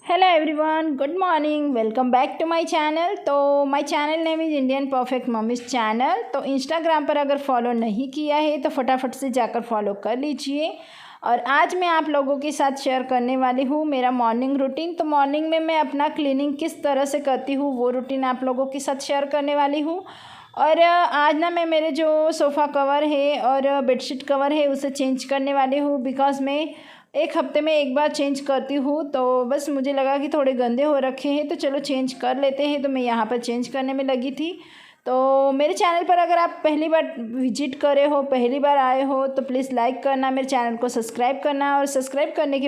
Hello everyone, good morning, welcome back to my channel. तो my channel name is Indian perfect mummy's channel. तो Instagram पर अगर follow नहीं किया है तो फटाफट से जाकर फॉलो कर लीजिए। और आज मैं आप लोगों के साथ शेयर करने वाली हूँ मेरा मॉर्निंग रूटीन। तो मॉर्निंग में मैं अपना क्लीनिंग किस तरह से करती हूँ वो रूटीन आप लोगों के साथ शेयर करने वाली हूँ। और आज ना मैं मेरे जो सोफ़ा कवर है और बेडशीट कवर है उसे चेंज करने वाली हूँ, बिकॉज़ मैं एक हफ्ते में एक बार चेंज करती हूँ। तो बस मुझे लगा कि थोड़े गंदे हो रखे हैं तो चलो चेंज कर लेते हैं, तो मैं यहाँ पर चेंज करने में लगी थी। तो मेरे चैनल पर अगर आप पहली बार विजिट करे हो, पहली बार आए हो, तो प्लीज़ लाइक करना, मेरे चैनल को सब्सक्राइब करना, और सब्सक्राइब करने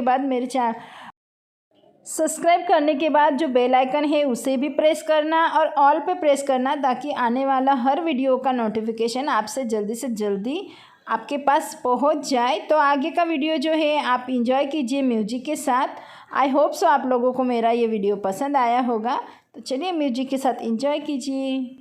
के बाद जो बेल आइकन है उसे भी प्रेस करना और ऑल पे प्रेस करना, ताकि आने वाला हर वीडियो का नोटिफिकेशन आपसे जल्दी से जल्दी आपके पास पहुंच जाए। तो आगे का वीडियो जो है आप इंजॉय कीजिए म्यूजिक के साथ। आई होप सो आप लोगों को मेरा ये वीडियो पसंद आया होगा। तो चलिए म्यूजिक के साथ इंजॉय कीजिए।